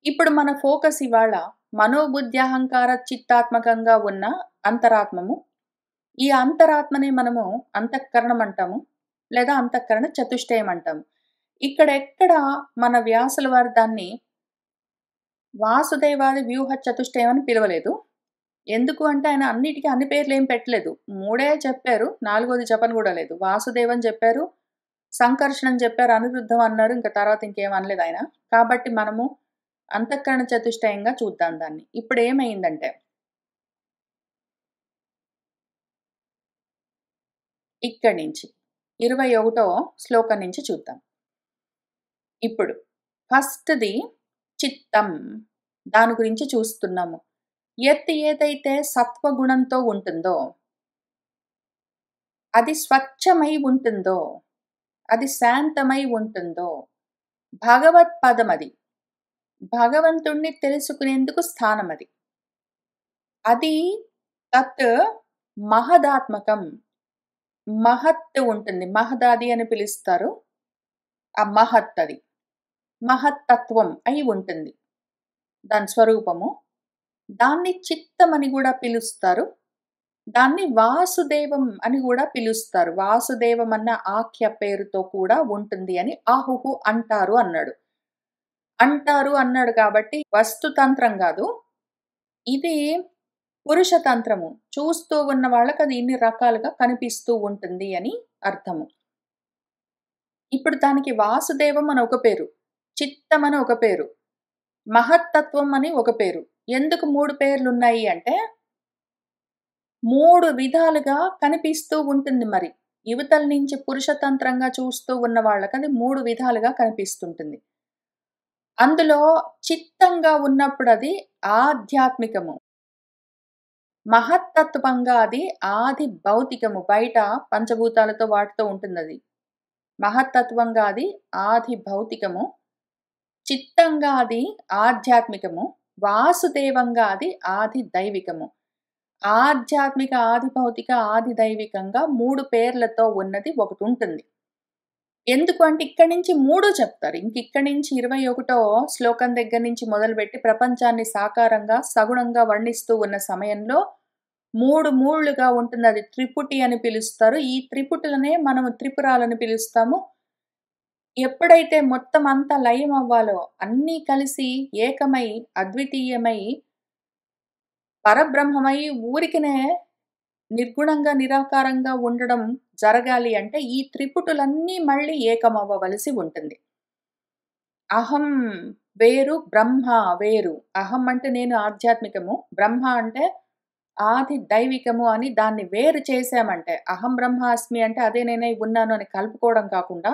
ఇప్పుడు మన ఫోకస్ ఇవాళ మనోబుద్ధ్యహంకార చిత్తాత్మకంగా ఉన్న అంతరాత్మము. ఈ అంతరాత్మనే మనము అంతఃకరణం అంటాము. లేదా అంతఃకరణ చతుష్టయం అంటాము. ఇక్కడెక్కడ మన వ్యాసుల వారు దాన్ని వాసుదేవాది వ్యూహ చతుష్టయం అని పిలవలేదు. ఎందుకు అంటే ఆయన అన్నిటికి అన్ని పేర్లేం పెట్టలేదు. 3 చెప్పారు. 4వది చెప్పను గూడా లేదు. వాసుదేవని చెప్పారు, సంకర్షణం చెప్పారు, అనిరుద్ధం అన్నారు. ఇంక తర్వాత ఇంకేం అనలేదాయన. కాబట్టి మనము అంతఃకరణ చతుష్టయంగా చూద్దాం దాన్ని. ఇప్పుడేమైందంటే, ఇక్కడి నుంచి 21వ శ్లోకం నుంచి చూద్దాం. ఇప్పుడు ఫస్ట్‌ది చిత్తం. దాని గురించి చూస్తున్నాము. ఏదైతే సత్వగుణంతో ఉంటుందో, అది స్వచ్ఛమై ఉంటుందో, అది శాంతమై ఉంటుందో, భగవత్పదమది. భగవంతుణ్ణి తెలుసుకునేందుకు స్థానమది. అది తత్ మహదాత్మకం. మహత్ ఉంటుంది. మహదాది అని పిలుస్తారు. ఆ మహత్ అది. మహత్తత్వం అయి ఉంటుంది. దాని స్వరూపము. దాన్ని చిత్తమని గూడా పిలుస్తారు. దాన్ని వాసుదేవం అని గూడా పిలుస్తారు. వాసుదేవం అన్న ఆఖ్య పేరుతో కూడా ఉంటుంది అని ఆహుహు అంటారు అన్నాడు. అంటారు అన్నాడు కాబట్టి వస్తుతంత్రం గాదు. ఇది పురుషతంత్రము. చూస్తూ ఉన్న వాళ్ళకది ఇన్ని రకాలుగా కనిపిస్తూ ఉంటుంది అని అర్థము. ఇప్పుడు దానికి వాసుదేవం అని ఒక పేరు. చిత్తం అని ఒక పేరు. మహత్తత్వం అని ఒక పేరు. ఎందుకు 3 పేర్లున్నాయి అంటే 3 విధాలుగా కనిపిస్తూ ఉంటుంది మరి. యువతల నుంచి పురుషతంత్రంగా చూస్తూ ఉన్న వాళ్ళకది 3 విధాలుగా కనిపిస్తుంటుంది. అందులో చిత్తంగా ఉన్నప్పుడది ఆధ్యాత్మికము. మహత్తత్వంగా అది ఆది భౌతికము. బయట పంచభూతాలతో వాటితో ఉంటుందది. మహత్తత్వంగా అది ఆది భౌతికము. చిత్తంగా అది ఆధ్యాత్మికము. వాసుదేవంగా అది ఆది దైవికము. ఆధ్యాత్మిక, ఆది భౌతిక, ఆది దైవికంగా 3 పేర్లతో ఉన్నది ఒకటుంటుంది. ఎందుకు అంటే ఇక్కడి నుంచి 3 చెప్తారు. ఇక్కడి నుంచి 21వ శ్లోకం దగ్గర నుంచి మొదలుపెట్టి ప్రపంచాన్ని సాకారంగా, సగుణంగా వర్ణిస్తూ ఉన్న సమయంలో 3 మూళ్ళుగా ఉంటుంది. అది త్రిపుటి అని పిలుస్తారు. ఈ త్రిపుటులనే మనము త్రిపురాలని పిలుస్తాము. ఎప్పుడైతే మొత్తం అంతా లయం అవ్వాలో, అన్నీ కలిసి ఏకమై, అద్వితీయమై, పరబ్రహ్మమై ఊరికినే నిర్గుణంగా, నిరాకారంగా ఉండడం జరగాలి అంటే ఈ త్రిపుటులన్నీ మళ్ళీ ఏకమవ్వవలసి ఉంటుంది. అహం వేరు, బ్రహ్మ వేరు. అహం అంటే నేను ఆధ్యాత్మికము, బ్రహ్మ అంటే ఆది దైవికము అని దాన్ని వేరు చేశామంటే, అహం బ్రహ్మాస్మి అంటే అదే నేనై ఉన్నాను అని కలుపుకోవడం కాకుండా,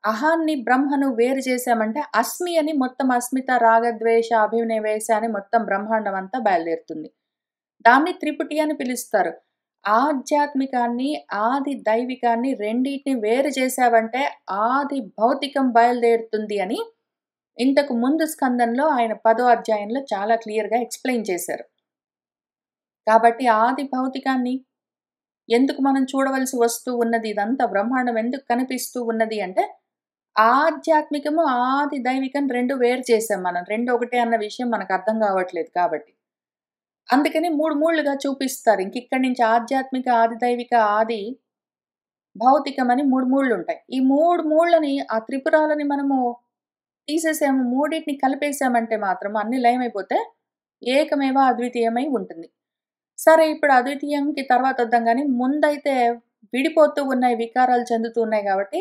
అహాన్ని బ్రహ్మను వేరు చేశామంటే అస్మి అని మొత్తం అస్మిత, రాగద్వేష, అభినివేశ అని మొత్తం బ్రహ్మాండం అంతా బయలుదేరుతుంది. దాన్ని త్రిపుటి అని పిలుస్తారు. ఆధ్యాత్మికాన్ని, ఆది దైవికాన్ని రెండిటిని వేరు చేశావంటే ఆది భౌతికం బయలుదేరుతుంది అని ఇంతకు ముందు స్కందంలో ఆయన 10వ అధ్యాయంలో చాలా క్లియర్‌గా ఎక్స్‌ప్లెయిన్ చేశారు. కాబట్టి ఆది భౌతికాన్ని ఎందుకు మనం చూడవలసి వస్తూ ఉన్నది? ఇదంతా బ్రహ్మాండం ఎందుకు కనిపిస్తూ ఉన్నది అంటే, ఆధ్యాత్మికము, ఆది దైవికం 2 వేరు చేశాం మనం. 2 ఒకటే అన్న విషయం మనకు అర్థం కావట్లేదు కాబట్టి. అందుకని 3 మూళ్ళుగా చూపిస్తారు. ఇంకిక్కడి నుంచి ఆధ్యాత్మిక, ఆది దైవిక, ఆది భౌతికమని 3 మూళ్ళుంటాయి. ఈ 3 మూళ్ళని ఆ త్రిపురాలని మనము తీసేసాము. మూడిటిని కలిపేసామంటే మాత్రం అన్నీ లయమైపోతే ఏకమేవ అద్వితీయమై ఉంటుంది. సరే ఇప్పుడు అద్వితీయంకి తర్వాత వద్దాం గానీ, ముందైతే విడిపోతూ ఉన్నాయి, వికారాలు చెందుతూ ఉన్నాయి గాబట్టి,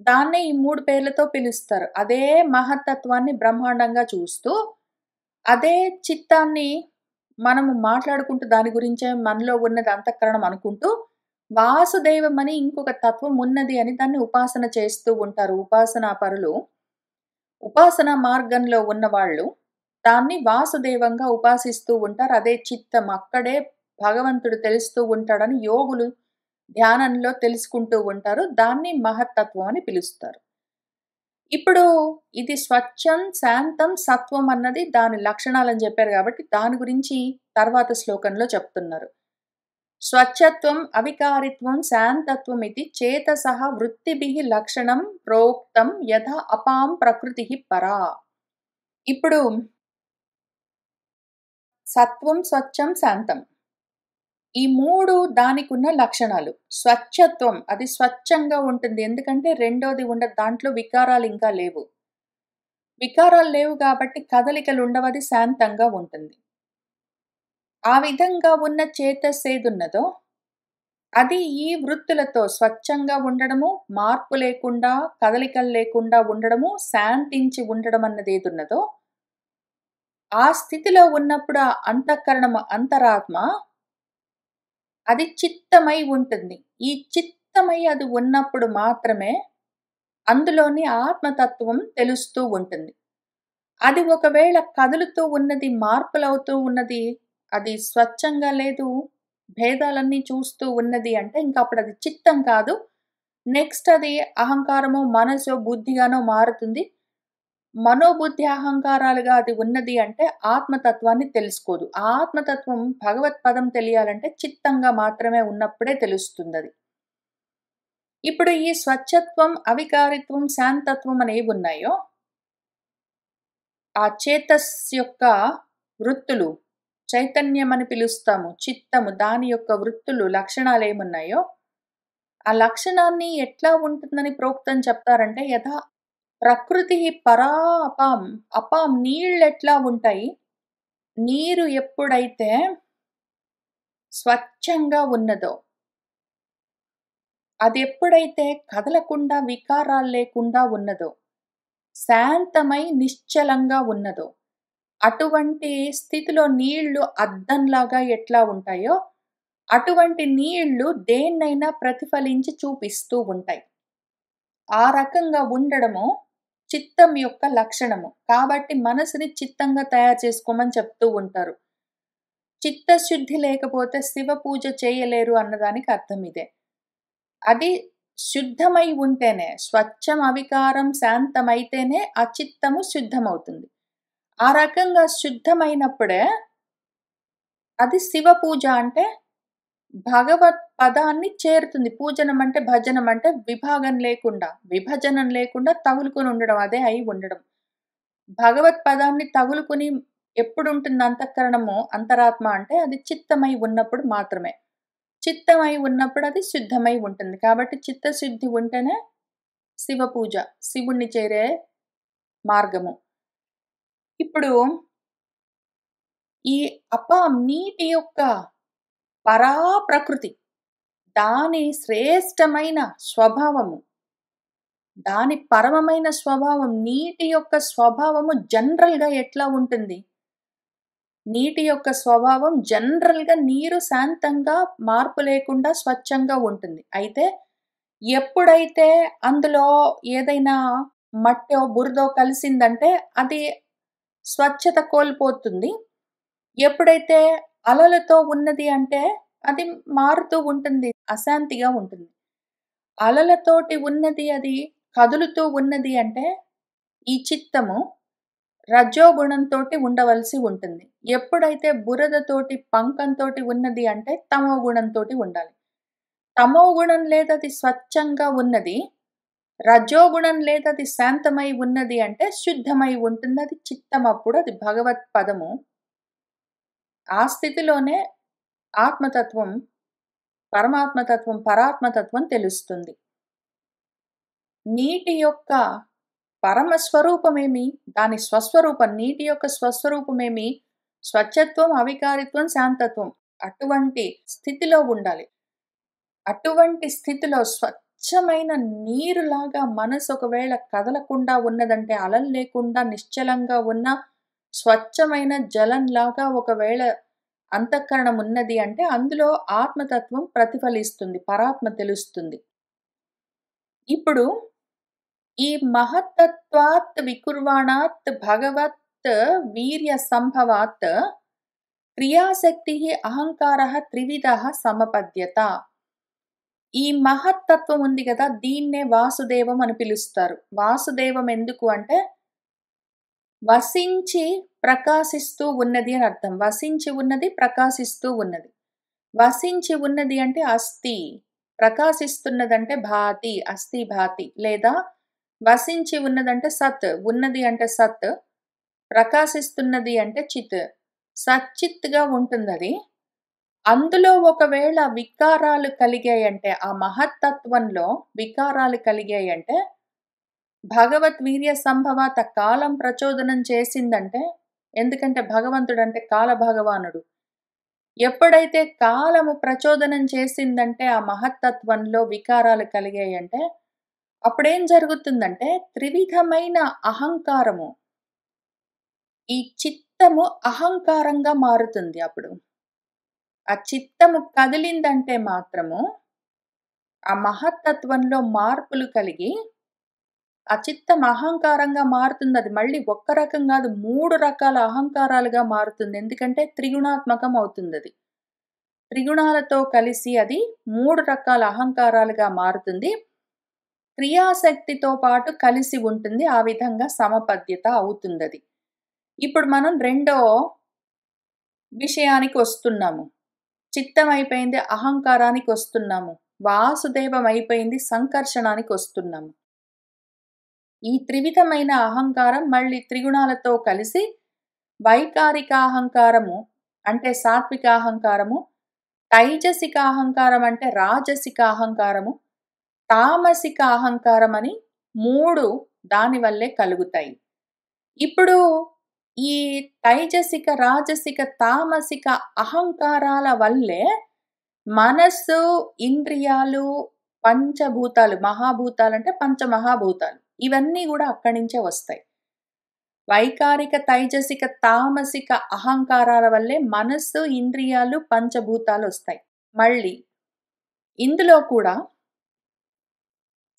దాన్నే ఈ 3 పేర్లతో పిలుస్తారు. అదే మహత్తత్వాన్ని బ్రహ్మాండంగా చూస్తూ, అదే చిత్తాన్ని మనము మాట్లాడుకుంటూ దాని గురించే మనలో ఉన్నది అంతఃకరణం అనుకుంటూ, వాసుదైవం అని ఇంకొక తత్వం ఉన్నది అని దాన్ని ఉపాసన చేస్తూ ఉంటారు. ఉపాసనా పరులు. ఉపాసనా మార్గంలో ఉన్నవాళ్ళు దాన్ని వాసుదేవంగా ఉపాసిస్తూ ఉంటారు. అదే చిత్తం. అక్కడే భగవంతుడు తెలుస్తూ ఉంటాడని యోగులు ధ్యానంలో తెలుసుకుంటూ ఉంటారు. దాన్ని మహత్తత్వం అని పిలుస్తారు. ఇప్పుడు ఇది స్వచ్ఛం, శాంతం, సత్వం అన్నది దాని లక్షణాలని చెప్పారు కాబట్టి దాని గురించి తర్వాత శ్లోకంలో చెప్తున్నారు. స్వచ్ఛత్వం, అవికారిత్వం, శాంతత్వం ఇది చేతసః వృత్తిభిః లక్షణం ప్రోక్తం యథా అపాం ప్రకృతిః పరా. ఇప్పుడు సత్వం, స్వచ్ఛం, శాంతం. ఈ 3 దానికున్న లక్షణాలు. స్వచ్ఛత్వం అది స్వచ్ఛంగా ఉంటుంది. ఎందుకంటే రెండోది ఉండదు. దాంట్లో వికారాలు ఇంకా లేవు. వికారాలు లేవు కాబట్టి కదలికలుండవు. అది శాంతంగా ఉంటుంది. ఆ విధంగా ఉన్న చేతస్సేదున్నదో అది ఈ వృత్తులతో స్వచ్ఛంగా ఉండడము, మార్పు లేకుండా, కదలికలు లేకుండా ఉండడము, శాంతించి ఉండడం అన్నదేదున్నదో, ఆ స్థితిలో ఉన్నప్పుడు ఆ అంతఃకరణము, అంతరాత్మ అది చిత్తమై ఉంటుంది. ఈ చిత్తమై అది ఉన్నప్పుడు మాత్రమే అందులోని ఆత్మతత్వం తెలుస్తూ ఉంటుంది. అది ఒకవేళ కదులుతూ ఉన్నది, మార్పులవుతూ ఉన్నది, అది స్వచ్ఛంగా లేదు, భేదాలన్నీ చూస్తూ ఉన్నది అంటే ఇంకప్పుడు అది చిత్తం కాదు. నెక్స్ట్ అది అహంకారమో, మనసో, బుద్ధిగానో మారుతుంది. మనోబుద్ధి అహంకారాలుగా అది ఉన్నది అంటే ఆత్మతత్వాన్ని తెలుసుకోదు. ఆ ఆత్మతత్వం భగవత్పదం తెలియాలంటే చిత్తంగా మాత్రమే ఉన్నప్పుడే తెలుస్తుందది. ఇప్పుడు ఈ స్వచ్ఛత్వం, అవికారిత్వం, శాంతత్వం అనేవున్నాయో, ఆ చేతస్ యొక్క వృత్తులు, చైతన్యమని పిలుస్తాము. చిత్తము దాని యొక్క వృత్తులు, లక్షణాలేమున్నాయో, ఆ లక్షణాన్ని ఎట్లా ఉంటుందని ప్రోక్తం చెప్తారంటే ప్రకృతి పరా అపాం. అపాం నీళ్ళెట్లా ఉంటాయి? నీరు ఎప్పుడైతే స్వచ్ఛంగా ఉన్నదో, అదెప్పుడైతే కదలకుండా, వికారాలు లేకుండా ఉన్నదో, శాంతమై నిశ్చలంగా ఉన్నదో, అటువంటి స్థితిలో నీళ్లు అద్దంలాగా ఎట్లా ఉంటాయో, అటువంటి నీళ్లు దేన్నైనా ప్రతిఫలించి చూపిస్తూ ఉంటాయి. ఆ రకంగా ఉండడము చిత్తం యొక్క లక్షణము. కాబట్టి మనసుని చిత్తంగా తయారు చేసుకోమని చెప్తూ ఉంటారు. చిత్తశుద్ధి లేకపోతే శివ పూజ చేయలేరు అన్నదానికి అర్థం ఇదే. అది శుద్ధమై ఉంటేనే, స్వచ్ఛం, అవికారం, శాంతమైతేనే ఆ చిత్తము శుద్ధమవుతుంది. ఆ రకంగా శుద్ధమైనప్పుడే అది శివ పూజ అంటే భగవత్ పదాన్ని చేరుతుంది. పూజనం అంటే, భజనం అంటే విభజనం లేకుండా తగులుకొని ఉండడం. అదే అయి ఉండడం. భగవత్ పదాన్ని తగులుకొని ఎప్పుడుంటుంది అంతఃకరణము, అంతరాత్మ అంటే అది చిత్తమై ఉన్నప్పుడు మాత్రమే. చిత్తమై ఉన్నప్పుడు అది శుద్ధమై ఉంటుంది. కాబట్టి చిత్తశుద్ధి ఉంటేనే శివ పూజ, శివుణ్ణి చేరే మార్గము. ఇప్పుడు ఈ నీటి యొక్క ప్రకృతి, దాని శ్రేష్టమైన స్వభావము, దాని పరమమైన స్వభావం, నీటి యొక్క స్వభావము జనరల్‌గా ఎట్లా ఉంటుంది? నీటి యొక్క స్వభావం జనరల్‌గా నీరు శాంతంగా, మార్పు లేకుండా స్వచ్ఛంగా ఉంటుంది. అయితే ఎప్పుడైతే అందులో ఏదైనా మట్టో, బురదో కలిసిందంటే అది స్వచ్ఛత కోల్పోతుంది. ఎప్పుడైతే అలలతో ఉన్నది అంటే అది మారుతూ ఉంటుంది. అశాంతిగా ఉంటుంది. అలలతోటి ఉన్నది, అది కదులుతూ ఉన్నది అంటే ఈ చిత్తము రజోగుణంతోటి ఉండవలసి ఉంటుంది. ఎప్పుడైతే బురదతోటి, పంకంతోటి ఉన్నది అంటే తమో గుణంతోటి ఉండాలి. తమో గుణం లేదది స్వచ్ఛంగా ఉన్నది. రజోగుణం లేదది శాంతమై ఉన్నది అంటే శుద్ధమై ఉంటుంది. అది చిత్తమప్పుడు అది భగవత్ పదము. ఆ స్థితిలోనే ఆత్మతత్వం, పరమాత్మతత్వం, పరాత్మతత్వం తెలుస్తుంది. నీటి యొక్క పరమ స్వరూపమేమి? దాని స్వస్వరూపం, నీటి యొక్క స్వస్వరూపమేమి? స్వచ్ఛత్వం, అవికారిత్వం, శాంతత్వం. అటువంటి స్థితిలో ఉండాలి. అటువంటి స్థితిలో స్వచ్ఛమైన నీరులాగా మనసు ఒకవేళ కదలకుండా ఉన్నదంటే, అలలు లేకుండా నిశ్చలంగా ఉన్న స్వచ్ఛమైన జలంలాగా ఒకవేళ అంతఃకరణం ఉన్నది అంటే, అందులో ఆత్మతత్వం ప్రతిఫలిస్తుంది, పరాత్మ తెలుస్తుంది. ఇప్పుడు ఈ మహత్తత్వాత్ వికుర్వాణాత్ భగవత్ వీర్య సంభవాత్ క్రియాశక్తి అహంకారః త్రివిధః సమపద్యత. ఈ మహత్తత్వం ఉంది కదా, దీన్నే వాసుదేవం అని పిలుస్తారు. వాసుదేవం ఎందుకు అంటే వసించి ప్రకాశిస్తూ ఉన్నది అని అర్థం. వసించి ఉన్నది, ప్రకాశిస్తూ ఉన్నది. వసించి ఉన్నది అంటే అస్థి, ప్రకాశిస్తున్నదంటే భాతి, అస్థి భాతి. లేదా వసించి ఉన్నదంటే సత్, ఉన్నది అంటే సత్, ప్రకాశిస్తున్నది అంటే చిత్. సచ్చిత్‌గా ఉంటుందది. అందులో ఒకవేళ వికారాలు కలిగాయంటే, ఆ మహత్తత్వంలో వికారాలు కలిగాయంటే, భగవత్ వీర్య సంభవాత కాలం ప్రచోదనం చేసిందంటే, ఎందుకంటే భగవంతుడంటే కాల భగవానుడు. ఎప్పుడైతే కాలము ప్రచోదనం చేసిందంటే ఆ మహత్తత్వంలో వికారాలు కలిగాయంటే, అప్పుడేం జరుగుతుందంటే త్రివిధమైన అహంకారము, ఈ చిత్తము అహంకారంగా మారుతుంది అప్పుడు. ఆ చిత్తము కదిలిందంటే మాత్రము, ఆ మహత్తత్వంలో మార్పులు కలిగి, ఆ చిత్తం అహంకారంగా మారుతుందది. మళ్ళీ ఒక్క రకం గాదు, 3 రకాల అహంకారాలుగా మారుతుంది. ఎందుకంటే త్రిగుణాత్మకం అవుతుందది. త్రిగుణాలతో కలిసి అది 3 రకాల అహంకారాలుగా మారుతుంది. క్రియాశక్తితో పాటు కలిసి ఉంటుంది. ఆ విధంగా సమపద్యత అవుతుందది. ఇప్పుడు మనం రెండో విషయానికొస్తున్నాము. చిత్తం అయిపోయింది, అహంకారానికొస్తున్నాము. వాసుదేవం అయిపోయింది, సంకర్షణానికొస్తున్నాము. ఈ త్రివిధమైన అహంకారం మళ్ళీ త్రిగుణాలతో కలిసి వైకారిక అహంకారము అంటే సాత్విక అహంకారము, తైజసిక అహంకారం అంటే రాజసిక అహంకారము, తామసిక అహంకారం అని 3 దాని వల్లే కలుగుతాయి. ఇప్పుడు ఈ తైజసిక, రాజసిక, తామసిక అహంకారాల వల్లే మనస్సు, ఇంద్రియాలు, పంచభూతాలు, మహాభూతాలంటే పంచమహాభూతాలు. ఇవన్నీ గూడా అక్కడి నుంచే వస్తాయి. వైకారిక, తైజసిక, తామసిక అహంకారాల వల్లే మనస్సు, ఇంద్రియాలు, పంచభూతాలొస్తాయి. మళ్ళీ ఇందులో కూడా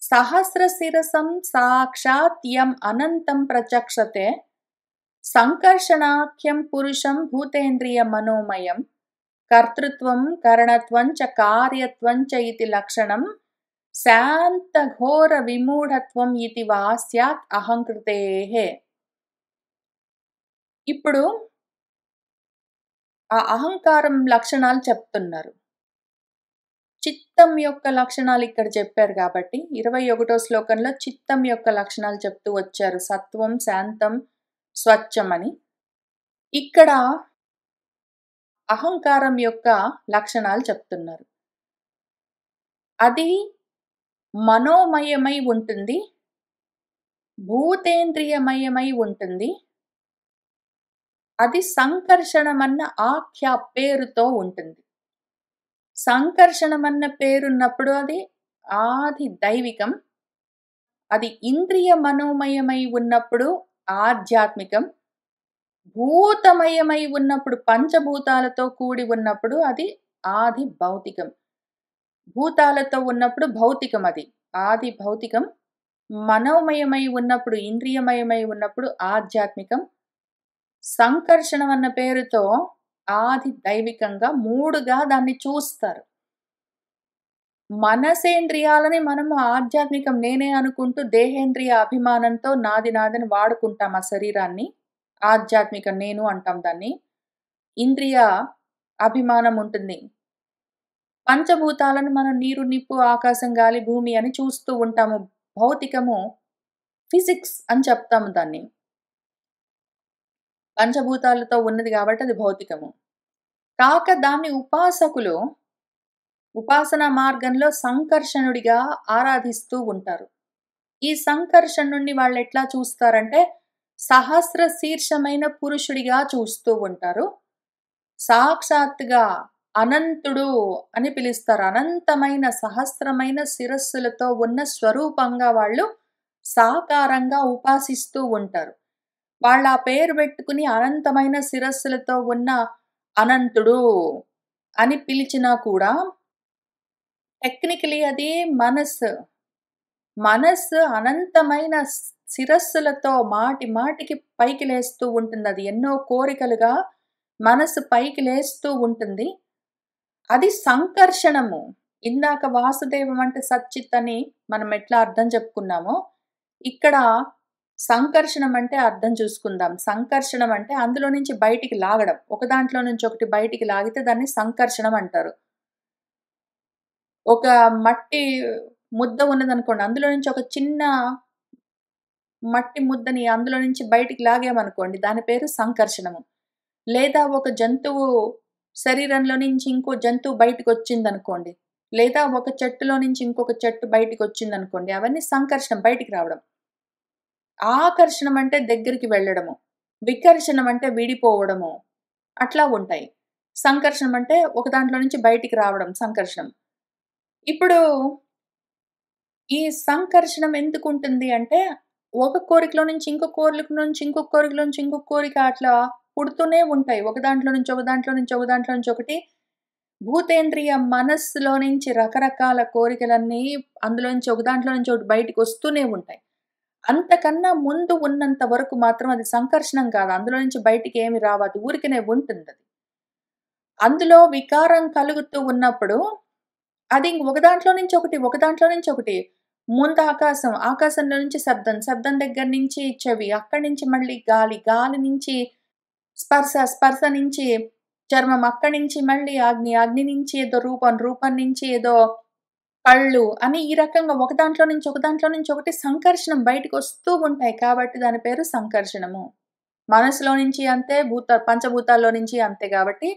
సహస్ర శిరసం సాక్షాత్ యం అనంతం ప్రచక్షతే సంకర్షణాఖ్యం పురుషం భూతేంద్రియ మనోమయం కర్తృత్వం కరణత్వం చ కార్యత్వం చ ఇతి లక్షణం శాంత ఘోర విమూఢత్వం ఇతి వా స్యాత్ అహంకృతేః. ఇప్పుడు ఆ అహంకారం లక్షణాలు చెప్తున్నారు. చిత్తం యొక్క లక్షణాలు ఇక్కడ చెప్పారు కాబట్టి 21వ శ్లోకంలో చిత్తం యొక్క లక్షణాలు చెప్తూ వచ్చారు. సత్వం, శాంతం, స్వచ్ఛం అని. ఇక్కడ అహంకారం యొక్క లక్షణాలు చెప్తున్నారు. అది మనోమయమై ఉంటుంది, భూతేంద్రియమయమై ఉంటుంది. అది సంకర్షణమన్న ఆఖ్య పేరుతో ఉంటుంది. సంకర్షణమన్న పేరున్నప్పుడు అది ఆది దైవికం. అది ఇంద్రియ మనోమయమై ఉన్నప్పుడు ఆధ్యాత్మికం. భూతమయమై ఉన్నప్పుడు పంచభూతాలతో కూడి ఉన్నప్పుడు అది ఆది భౌతికం. భూతాలతో ఉన్నప్పుడు భౌతికం అది. ఆది భౌతికం. మనోమయమై ఉన్నప్పుడు, ఇంద్రియమయమై ఉన్నప్పుడు ఆధ్యాత్మికం. సంకర్షణం అన్న పేరుతో ఆది దైవికంగా 3గా దాన్ని చూస్తారు. మనసేంద్రియాలని మనము ఆధ్యాత్మికం నేనే అనుకుంటూ దేహేంద్రియ అభిమానంతో నాది నాదని వాడుకుంటాం ఆ శరీరాన్ని. ఆధ్యాత్మికం నేను అంటాం దాన్ని. ఇంద్రియ అభిమానం ఉంటుంది. పంచభూతాలను మనం నీరు, నిప్పు, ఆకాశం, గాలి, భూమి అని చూస్తూ ఉంటాము. భౌతికము ఫిజిక్స్ అని చెప్తాము దాన్ని. పంచభూతాలతో ఉన్నది కాబట్టి అది భౌతికము. కాక దాన్ని ఉపాసకులు ఉపాసనా మార్గంలో సంకర్షణుడిగా ఆరాధిస్తూ ఉంటారు. ఈ సంకర్షణుడిని వాళ్ళెట్లా చూస్తారంటే సహస్ర శీర్షమైన పురుషుడిగా చూస్తూ ఉంటారు. సాక్షాత్తుగా అనంతుడు అని పిలుస్తారు. అనంతమైన సహస్రమైన శిరస్సులతో ఉన్న స్వరూపంగా వాళ్ళు సాకారంగా ఉపాసిస్తూ ఉంటారు. వాళ్ళ ఆ పేరు పెట్టుకుని అనంతమైన శిరస్సులతో ఉన్న అనంతుడు అని పిలిచినా కూడా టెక్నికలీ అది మనస్సు. మనస్సు అనంతమైన శిరస్సులతో మాటి మాటికి పైకి లేస్తూ ఉంటుంది. అది ఎన్నో కోరికలుగా మనస్సు పైకి లేస్తూ ఉంటుంది. అది సంకర్షణము. ఇందాక వాసుదేవం అంటే సచ్చిత్ అని మనం ఎట్లా అర్థం చెప్పుకున్నామో, ఇక్కడ సంకర్షణం అంటే అర్థం చూసుకుందాం. సంకర్షణం అంటే అందులో నుంచి బయటికి లాగడం. ఒక దాంట్లో నుంచి ఒకటి బయటికి లాగితే దాన్ని సంకర్షణం అంటారు. ఒక మట్టి ముద్ద ఉన్నదనుకోండి, అందులో నుంచి ఒక చిన్న మట్టి ముద్దని అందులో నుంచి బయటికి లాగామనుకోండి, దాని పేరు సంకర్షణము. లేదా ఒక జంతువు శరీరంలో నుంచి ఇంకో జంతువు బయటికొచ్చిందనుకోండి, లేదా ఒక చెట్టులో నుంచి ఇంకొక చెట్టు బయటికొచ్చిందనుకోండి, అవన్నీ సంకర్షణ బయటికి రావడం. ఆకర్షణం అంటే దగ్గరికి వెళ్ళడము. వికర్షణం అంటే విడిపోవడము. అట్లా ఉంటాయి. సంకర్షణం అంటే ఒక దాంట్లో నుంచి బయటికి రావడం సంకర్షణం. ఇప్పుడు ఈ సంకర్షణం ఎందుకుంటుంది అంటే, ఒక కోరికలో నుంచి ఇంకొక కోరిక నుంచి ఇంకొక కోరికలో నుంచి ఇంకొక కోరిక అట్లా పుడుతూనే ఉంటాయి. ఒక దాంట్లో నుంచి ఒక దాంట్లో నుంచి ఒక దాంట్లో నుంచి ఒకటి భూతేంద్రియ మనస్సులో నుంచి రకరకాల కోరికలన్నీ అందులోంచి ఒక దాంట్లో నుంచి ఒకటి బయటికొస్తూనే ఉంటాయి. అంతకన్నా ముందు ఉన్నంత వరకు మాత్రం అది సంకర్షణం కాదు. అందులో నుంచి బయటికేమి రావు. అది ఊరికనే ఉంటుందది. అందులో వికారం కలుగుతూ ఉన్నప్పుడు అది ఒక దాంట్లో నుంచి ఒకటి, ఒక దాంట్లో నుంచి ఒకటి. ముందు ఆకాశం, ఆకాశంలో నుంచి శబ్దం, శబ్దం దగ్గర నుంచి చెవి, అక్కడి నుంచి మళ్ళీ గాలి, గాలి నుంచి స్పర్శ, స్పర్శ నుంచి చర్మం, అక్కడి నుంచి మళ్ళీ అగ్ని, అగ్ని నుంచి ఏదో రూపం, రూపం నుంచి ఏదో కళ్ళు అని ఈ రకంగా ఒక దాంట్లో నుంచి ఒక దాంట్లో నుంచి ఒకటి సంకర్షణం బయటికొస్తూ ఉంటాయి. కాబట్టి దాని పేరు సంకర్షణము. మనసులో నుంచి అంతే, పంచభూతాల్లో నుంచి అంతే గాబట్టి,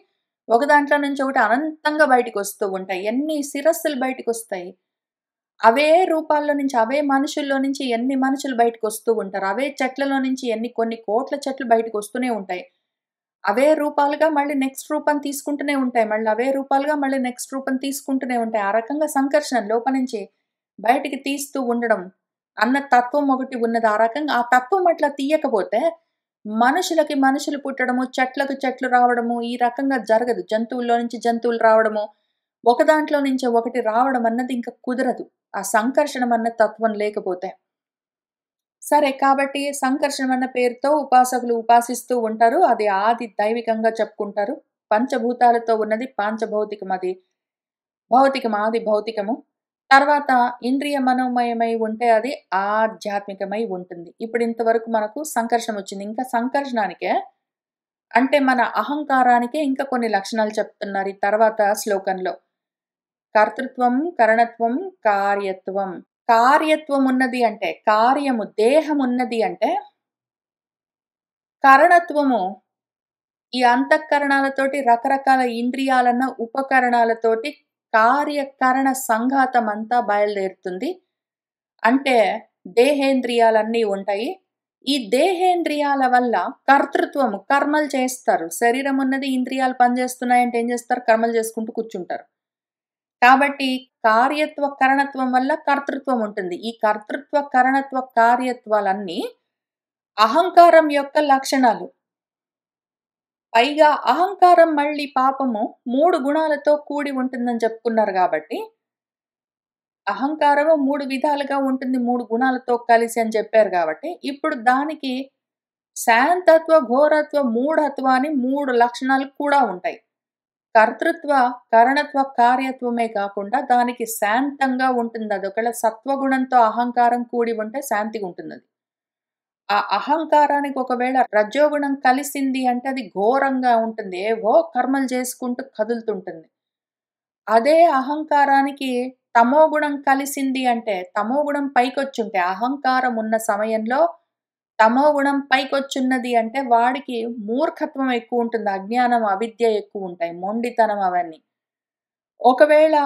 ఒక దాంట్లో నుంచి ఒకటి అనంతంగా బయటికొస్తూ ఉంటాయి. ఎన్ని శిరస్సులు బయటికొస్తాయి. అవే రూపాల్లో నుంచి, అవే మనుషుల్లో నుంచి ఎన్ని మనుషులు బయటికొస్తూ ఉంటారు. అవే చెట్లలో నుంచి కొన్ని కోట్ల చెట్లు బయటికొస్తూనే ఉంటాయి. అవే రూపాలుగా మళ్ళీ నెక్స్ట్ రూపం తీసుకుంటూనే ఉంటాయి. మళ్ళీ అవే రూపాలుగా మళ్ళీ నెక్స్ట్ రూపం తీసుకుంటూనే ఉంటాయి. ఆ రకంగా సంకర్షణ లోపల నుంచి బయటికి తీస్తూ ఉండడం అన్న తత్వం ఒకటి ఉన్నది. ఆ రకంగా ఆ తత్వం అట్లా తీయకపోతే మనుషులకి మనుషులు పుట్టడము, చెట్లకు చెట్లు రావడము ఈ రకంగా జరగదు. జంతువుల్లో నుంచి జంతువులు రావడము, ఒక దాంట్లో నుంచి ఒకటి రావడం అన్నది ఇంక కుదరదు. ఆ సంకర్షణం అన్న తత్వం లేకపోతే. సరే కాబట్టి సంకర్షణం అన్న పేరుతో ఉపాసకులు ఉపాసిస్తూ ఉంటారు. అది ఆది దైవికంగా చెప్పుకుంటారు. పంచభూతాలతో ఉన్నది పాంచభౌతికం అది. భౌతికం ఆది భౌతికము. తర్వాత ఇంద్రియ మనోమయమై ఉంటే అది ఆధ్యాత్మికమై ఉంటుంది. ఇప్పుడు ఇంతవరకు మనకు సంకర్షణ వచ్చింది. ఇంకా సంకర్షణానికే అంటే మన అహంకారానికే ఇంకా కొన్ని లక్షణాలు చెప్తున్నారు ఈ తర్వాత శ్లోకంలో. కర్తృత్వం, కరణత్వం, కార్యత్వం. కార్యత్వం ఉన్నది అంటే కార్యము, దేహం ఉన్నది అంటే కరణత్వము ఈ అంతఃకరణాలతోటి రకరకాల ఇంద్రియాలన్న ఉపకరణాలతోటి కార్యకరణ సంఘాతం అంతా బయలుదేరుతుంది. అంటే దేహేంద్రియాలన్నీ ఉంటాయి. ఈ దేహేంద్రియాల వల్ల కర్తృత్వము కర్మలు చేస్తారు. శరీరం ఉన్నది ఇంద్రియాలు పనిచేస్తున్నాయంటే ఏం చేస్తారు? కర్మలు చేసుకుంటూ కూర్చుంటారు. కాబట్టి కార్యత్వ కరణత్వం వల్ల కర్తృత్వం ఉంటుంది. ఈ కర్తృత్వ కరణత్వ కార్యత్వాలన్నీ అహంకారం యొక్క లక్షణాలు. పైగా అహంకారం మళ్ళీ పాపము 3 గుణాలతో కూడి ఉంటుందని చెప్పుకున్నారు గాబట్టి, అహంకారము 3 విధాలుగా ఉంటుంది. 3 గుణాలతో కలిసి అని చెప్పారు గాబట్టి, ఇప్పుడు దానికి శాంతత్వ, ఘోరత్వ, మూఢత్వ అని 3 లక్షణాలు కూడా ఉంటాయి. కర్తృత్వ, కరణత్వ, కార్యత్వమే కాకుండా దానికి శాంతంగా ఉంటుంది. అదొకవేళ సత్వగుణంతో అహంకారం కూడి ఉంటే శాంతిగుంటుందది. ఆ అహంకారానికి ఒకవేళ రజోగుణం కలిసింది అంటే అది ఘోరంగా ఉంటుంది. ఏవో కర్మలు చేసుకుంటూ కదులుతుంటుంది. అదే అహంకారానికి తమోగుణం కలిసింది అంటే, తమోగుణం పైకొచ్చుంటే అహంకారం ఉన్న సమయంలో తమోగుణం పైకొచ్చున్నది అంటే వాడికి మూర్ఖత్వం ఎక్కువుంటుంది. అజ్ఞానం, అవిద్య ఎక్కువుంటాయి. మొండితనం అవన్నీ. ఒకవేళ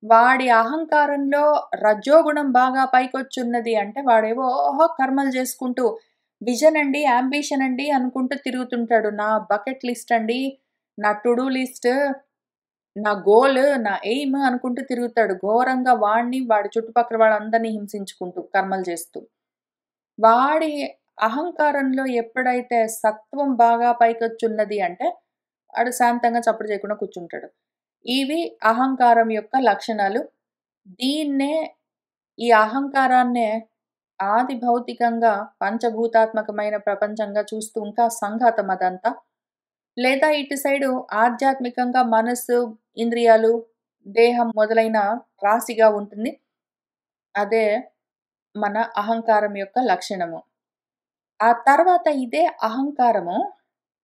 వాడి అహంకారంలో రజోగుణం బాగా పైకొచ్చున్నది అంటే వాడేవో ఓహో కర్మలు చేసుకుంటూ విజన్ అండి, యాంబిషన్ అండి అనుకుంటూ తిరుగుతుంటాడు. నా బకెట్ లిస్ట్ అండి, నా టు డూ లిస్ట్, నా గోల్, నా ఎయిమ్ అనుకుంటూ తిరుగుతాడు. ఘోరంగా వాడిని, వాడి చుట్టుపక్కల వాళ్ళందరిని హింసించుకుంటూ, కర్మలు చేస్తూ. వాడి అహంకారంలో ఎప్పుడైతే సత్వం బాగా పైకొచ్చున్నది అంటే వాడు శాంతంగా చప్పుడు చేయకుండా కూర్చుంటాడు. ఇవి అహంకారం యొక్క లక్షణాలు. దీన్నే ఈ అహంకారాన్నే ఆది భౌతికంగా పంచభూతాత్మకమైన ప్రపంచంగా చూస్తూ ఇంకా సంఘాతం అదంతా. లేదా ఇటు సైడు ఆధ్యాత్మికంగా మనస్సు, ఇంద్రియాలు, దేహం మొదలైన రాశిగా ఉంటుంది. అదే మన అహంకారం యొక్క లక్షణము. ఆ తర్వాత ఇదే అహంకారము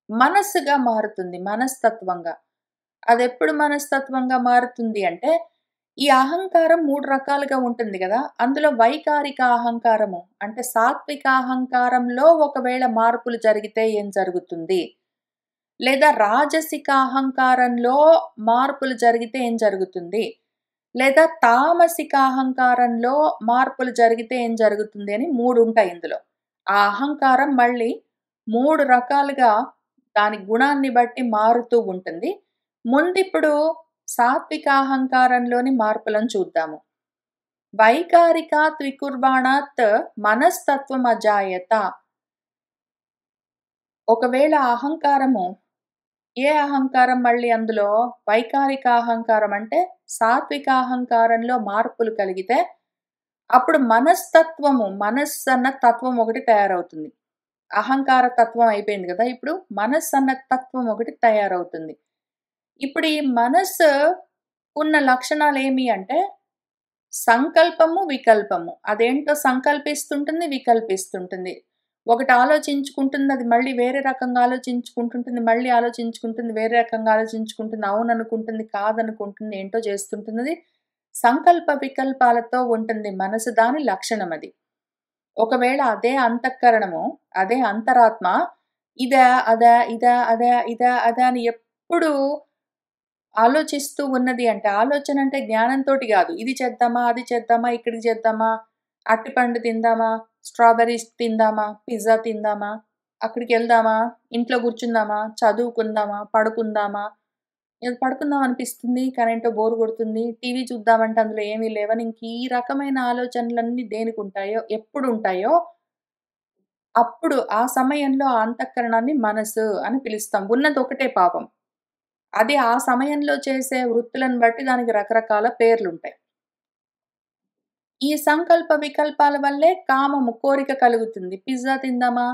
మనస్సుగా మారుతుంది. మనస్తత్వంగా. అదెప్పుడు మనస్తత్వంగా మారుతుంది అంటే, ఈ అహంకారం 3 రకాలుగా ఉంటుంది గదా! అందులో వైకారిక అహంకారము అంటే సాత్విక అహంకారంలో ఒకవేళ మార్పులు జరిగితే ఏం జరుగుతుంది? లేదా రాజసిక అహంకారంలో మార్పులు జరిగితే ఏం జరుగుతుంది? లేదా తామసిక అహంకారంలో మార్పులు జరిగితే ఏం జరుగుతుంది అని 3 ఉంటాయి ఇందులో. ఆ అహంకారం మళ్ళీ 3 రకాలుగా దాని గుణాన్ని బట్టి మారుతూ ఉంటుంది. ముందిప్పుడు సాత్విక అహంకారంలోని మార్పులను చూద్దాము. వైకారికాత్ వికుర్వాణాత్ మనస్తత్వం అజాయత. ఒకవేళ అహంకారము ఏ అహంకారం మళ్ళీ అందులో వైకారిక అహంకారం అంటే సాత్విక అహంకారంలో మార్పులు కలిగితే అప్పుడు మనస్తత్వము మనస్సన్న తత్వం ఒకటి తయారవుతుంది. అహంకార తత్వం అయిపోయింది గదా! ఇప్పుడు మనస్సన్న తత్వం ఒకటి తయారవుతుంది. ఇప్పుడు ఈ మనస్సు ఉన్న లక్షణాలేమి అంటే సంకల్పము, వికల్పము. అదేంటో సంకల్పిస్తుంటుంది, వికల్పిస్తుంటుంది. ఒకటి ఆలోచించుకుంటుంది, అది మళ్ళీ వేరే రకంగా ఆలోచించుకుంటుంటుంది, మళ్ళీ ఆలోచించుకుంటుంది, వేరే రకంగా ఆలోచించుకుంటుంది, అవుననుకుంటుంది, కాదనుకుంటుంది, ఏంటో చేస్తుంటుందది. సంకల్ప వికల్పాలతో ఉంటుంది మనసు దాని లక్షణమది. ఒకవేళ అదే అంతఃకరణము, అదే అంతరాత్మ ఇదా, అదా, ఇదా, అదా, ఇదా, అదా అని ఎప్పుడూ ఆలోచిస్తూ ఉన్నది అంటే, ఆలోచన అంటే జ్ఞానంతోటి గాదు. ఇది చేద్దామా? అది చేద్దామా? ఇక్కడికి చేద్దామా? అరటిపండు తిందామా? స్ట్రాబెర్రీస్ తిందామా? పిజ్జా తిందామా? అక్కడికెళ్దామా? ఇంట్లో కూర్చుందామా? చదువుకుందామా? పడుకుందామా? ఏదో పడుకుందాం అనిపిస్తుంది. కానీ ఏంటో బోర్ కొడుతుంది. టీవీ చూద్దామంటే అందులో ఏమీ లేవని ఇంక ఈ రకమైన ఆలోచనలన్నీ దేనికుంటాయో, ఎప్పుడుంటాయో, అప్పుడు ఆ సమయంలో ఆ అంతఃకరణాన్ని మనసు అని పిలుస్తాం. ఉన్నదొకటే పాపం. అది ఆ సమయంలో చేసే వృత్తులను బట్టి దానికి రకరకాల పేర్లుంటాయి. ఈ సంకల్ప వికల్పాల వల్లే కామము, కోరిక కలుగుతుంది. పిజ్జా తిందామా?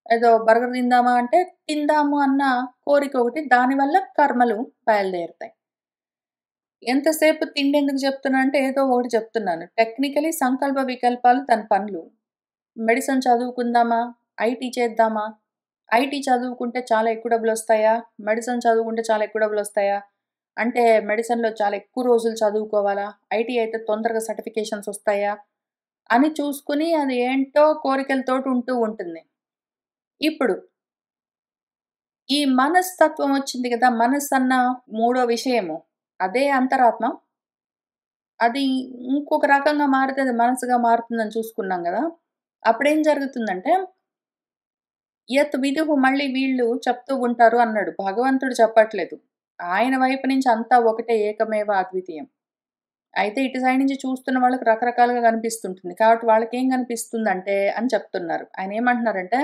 ఏదో బర్గర్ తిందామా? అంటే తిందాము అన్న కోరికొకటి దానివల్ల కర్మలు బయలుదేరుతాయి. ఎంతసేపు తిండెందుకు చెప్తున్నా అంటే ఏదో ఒకటి చెప్తున్నాను. టెక్నికలీ సంకల్ప వికల్పాలు తన పనులు. మెడిసిన్ చదువుకుందామా? ఐటీ చేద్దామా? ఐటీ చదువుకుంటే చాలా ఎక్కువ డబ్బులొస్తాయా? మెడిసిన్ చదువుకుంటే చాలా ఎక్కువ డబ్బులొస్తాయా? అంటే మెడిసిన్‌లో చాలా ఎక్కువ రోజులు చదువుకోవాలా? ఐటీ అయితే తొందరగా సర్టిఫికేషన్స్ ఒస్తాయా? అని చూసుకొని అది ఏంటో కోరికలతోటి ఉంటూ ఉంటుంది. ఇప్పుడు ఈ మనస్తత్వం వచ్చింది గదా! మనస్సన్న మూడో విషయము. అదే అంతరాత్మ. అది ఇంకొక రకంగా మారితే అది మనసుగా మారుతుందని చూసుకున్నాం గదా! అప్పుడేం జరుగుతుందంటే యత్ విదుహు మళ్ళీ వీళ్ళు చెప్తూ ఉంటారు అన్నాడు. భగవంతుడు చెప్పట్లేదు. ఆయన వైపు నుంచి అంతా ఒకటే ఏకమేవ అద్వితీయం. అయితే ఇటు సైడ్ నుంచి చూస్తున్న వాళ్ళకి రకరకాలుగా కనిపిస్తుంటుంది. కాబట్టి వాళ్ళకేం కనిపిస్తుందంటే అని చెప్తున్నారు. ఆయనేమంటున్నారంటే,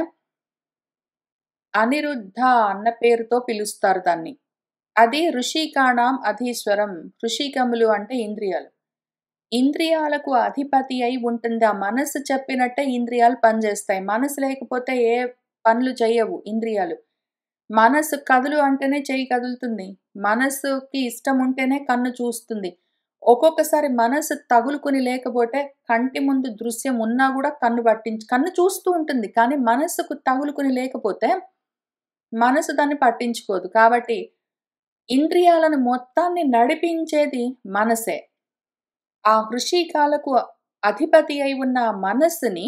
అనిరుద్ధ అన్న పేరుతో పిలుస్తారు దాన్ని. అది ఋషికాణం అధీశ్వరం. ఋషికములు అంటే ఇంద్రియాలు. ఇంద్రియాలకు అధిపతి అయి ఉంటుంది. ఆ మనస్సు చెప్పినట్టే ఇంద్రియాలు పనిచేస్తాయి. మనసు లేకపోతే ఏ పనులు చెయ్యవు ఇంద్రియాలు. మనసు కదులు అంటేనే చెయ్యి కదులుతుంది. మనస్సుకి ఇష్టం ఉంటేనే కన్ను చూస్తుంది. ఒక్కొక్కసారి మనసు తగులుకొని లేకపోతే కంటి ముందు దృశ్యం ఉన్నా గూడా కన్ను చూస్తూ ఉంటుంది. కానీ మనస్సుకు తగులుకొని లేకపోతే మనసు దాన్ని పట్టించుకోదు. కాబట్టి ఇంద్రియాలను మొత్తాన్ని నడిపించేది మనసే. ఆ వృశ్చికాలకు అధిపతి అయి ఉన్న ఆ మనస్సుని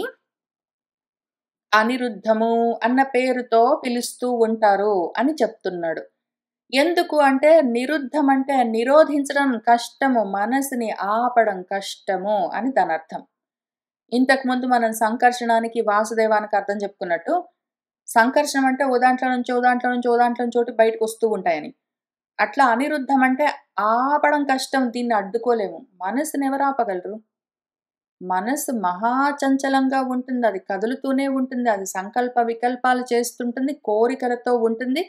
అనిరుద్ధము అన్న పేరుతో పిలుస్తూ ఉంటారు అని చెప్తున్నాడు. ఎందుకు అంటే నిరుద్ధం అంటే నిరోధించడం కష్టము. మనసుని ఆపడం కష్టము అని దానర్థం. ఇంతకుముందు మనం సంకర్షణానికి, వాసుదేవానికి అర్థం చెప్పుకున్నట్టు, సంకర్షణం అంటే ఓ దాంట్లో నుంచి, ఓ దాంట్లో నుంచి, ఓ దాంట్లో నుంచి ఒకటి బయటకొస్తూ ఉంటాయని. అట్లా అనిరుద్ధం అంటే ఆపడం కష్టం. దీన్ని అడ్డుకోలేము. మనసుని ఎవరు ఆపగలరు? మనసు మహా చంచలంగా ఉంటుంది. అది కదులుతూనే ఉంటుంది. అది సంకల్ప వికల్పాలు చేస్తుంటుంది. కోరికలతో ఉంటుంది.